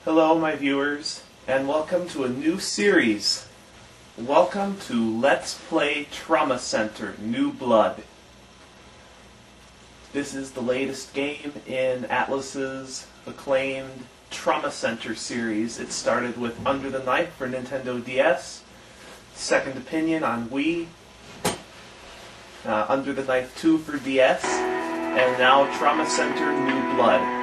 Hello, my viewers, and welcome to a new series. Welcome to Let's Play Trauma Center New Blood. This is the latest game in Atlas's acclaimed Trauma Center series. It started with Under the Knife for Nintendo DS, Second Opinion on Wii, Under the Knife 2 for DS, and now Trauma Center New Blood.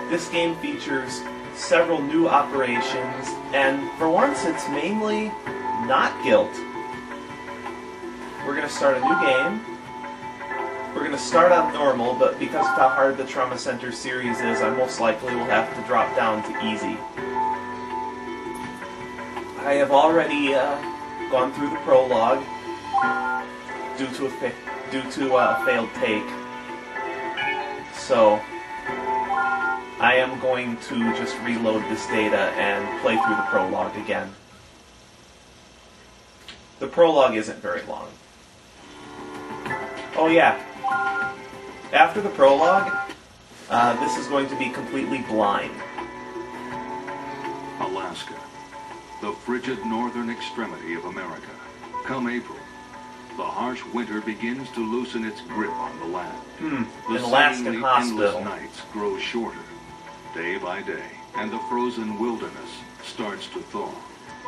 This game features several new operations, and for once it's mainly not guilt. We're going to start a new game. We're going to start on normal, but because of how hard the Trauma Center series is, I most likely will have to drop down to easy. I have already gone through the prologue due to a failed take, so I am going to just reload this data and play through the prologue again. The prologue isn't very long. Oh yeah, after the prologue, this is going to be completely blind. Alaska, the frigid northern extremity of America. Come April, the harsh winter begins to loosen its grip on the land. The An Alaskan hospital. endless nights grow shorter, day by day, and the frozen wilderness starts to thaw.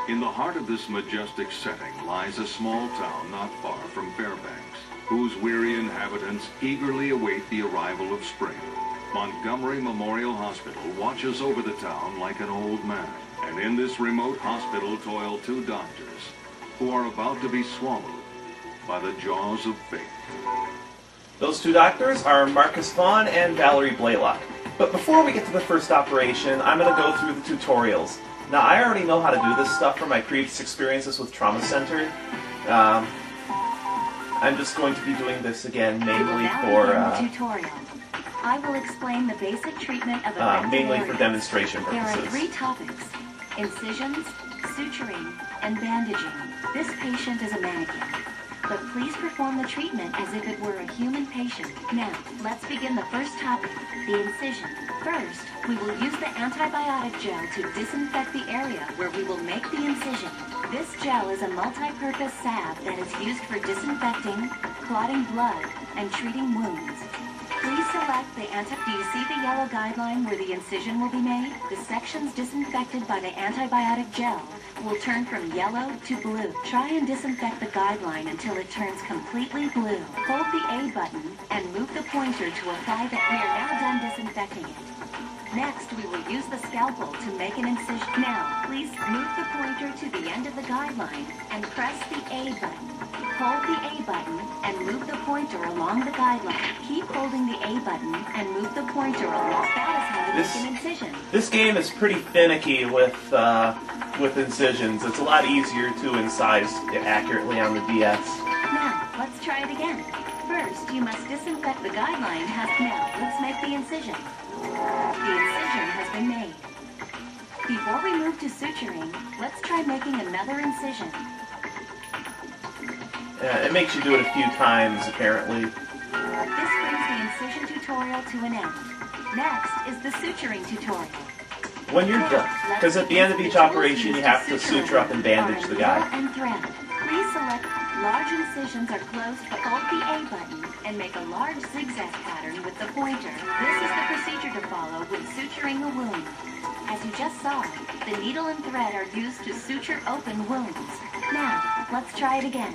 In the heart of this majestic setting lies a small town not far from Fairbanks, whose weary inhabitants eagerly await the arrival of spring. Montgomery Memorial Hospital watches over the town like an old man, and in this remote hospital toil two doctors who are about to be swallowed by the jaws of fate. Those two doctors are Marcus Vaughn and Valerie Blaylock. But before we get to the first operation, I'm going to go through the tutorials. Now, I already know how to do this stuff from my previous experiences with Trauma Center. I'm just going to be doing this again mainly for tutorial. I will explain the basic treatment of mainly for demonstration purposes. There are 3 topics: incisions, suturing, and bandaging. This patient is a mannequin, but please perform the treatment as if it were a human patient. Now, let's begin the first topic, the incision. First, we will use the antibiotic gel to disinfect the area where we will make the incision. This gel is a multi-purpose salve that is used for disinfecting, clotting blood, and treating wounds. Please select the Do you see the yellow guideline where the incision will be made? The sections disinfected by the antibiotic gel will turn from yellow to blue. Try and disinfect the guideline until it turns completely blue. Hold the A button and move the pointer to apply the... We are now done disinfecting it. Next, we will use the scalpel to make an incision. Now, please move the pointer to the end of the guideline and press the A button. Hold the A button and move the pointer along the guideline. Keep holding the A button and move the pointer along. That is how to make an incision. This game is pretty finicky with incisions. It's a lot easier to incise it accurately on the DS. Now, let's try it again. First, you must disinfect the guideline. Now, let's make the incision. The incision has been made. Before we move to suturing, let's try making another incision. It makes you do it a few times, apparently. This brings the incision tutorial to an end. Next is the suturing tutorial. When you're done, because at the end of each operation you have to suture up and bandage the guy. And thread. Please select large incisions are closed. Hold the A button and make a large zigzag pattern with the pointer. This is the procedure to follow when suturing a wound. As you just saw, the needle and thread are used to suture open wounds. Now, let's try it again.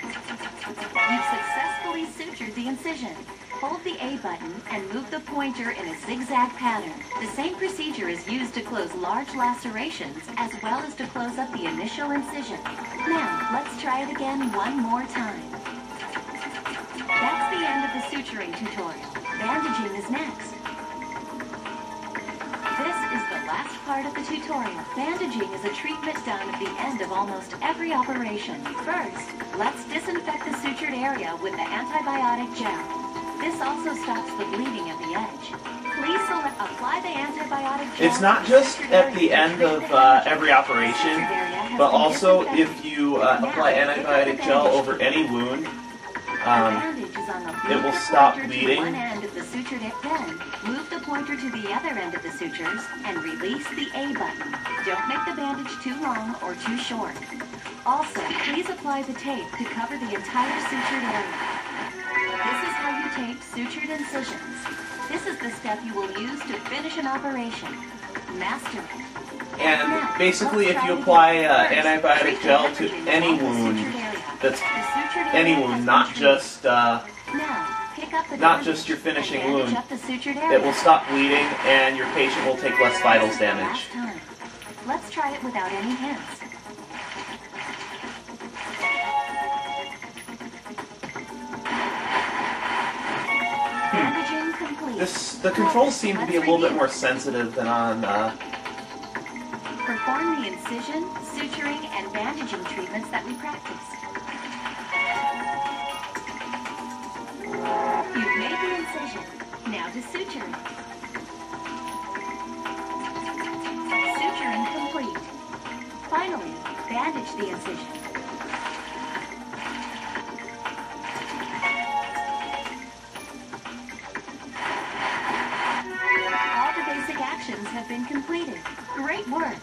You've successfully sutured the incision. Hold the A button and move the pointer in a zigzag pattern. The same procedure is used to close large lacerations as well as to close up the initial incision. Now, let's try it again one more time. That's the end of the suturing tutorial. Bandaging is next. This is the last part of the tutorial. Bandaging is a treatment done at the end of almost every operation. First, let's disinfect the sutured area with the antibiotic gel. This also stops the bleeding at the edge. Please apply the antibiotic gel. It's not just at the end of every operation, but also if you apply antibiotic gel over any wound, it will stop bleeding. Then move the pointer to the other end of the sutures and release the A button. Don't make the bandage too long or too short. Also, please apply the tape to cover the entire sutured area. This is how you tape sutured incisions. This is the step you will use to finish an operation. Master it. And Now, basically, let's if you try it apply again. First, antibiotic treat gel the to hemorrhaging any along the wound, sutured area. that's The sutured any area wound, has not been treated. just Now, pick up the not bandage just your finishing and bandage wound. up the sutured area. It will stop bleeding, and your patient will take less vitals damage. Last time. Let's try it without any hints. Bandaging complete. The controls seem to be a little bit more sensitive than on. Perform the incision, suturing, and bandaging treatments that we practiced. You've made the incision. Now to suturing. Suturing complete. Finally, bandage the incision. All the basic actions have been completed. Great work.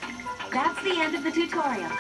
That's the end of the tutorial.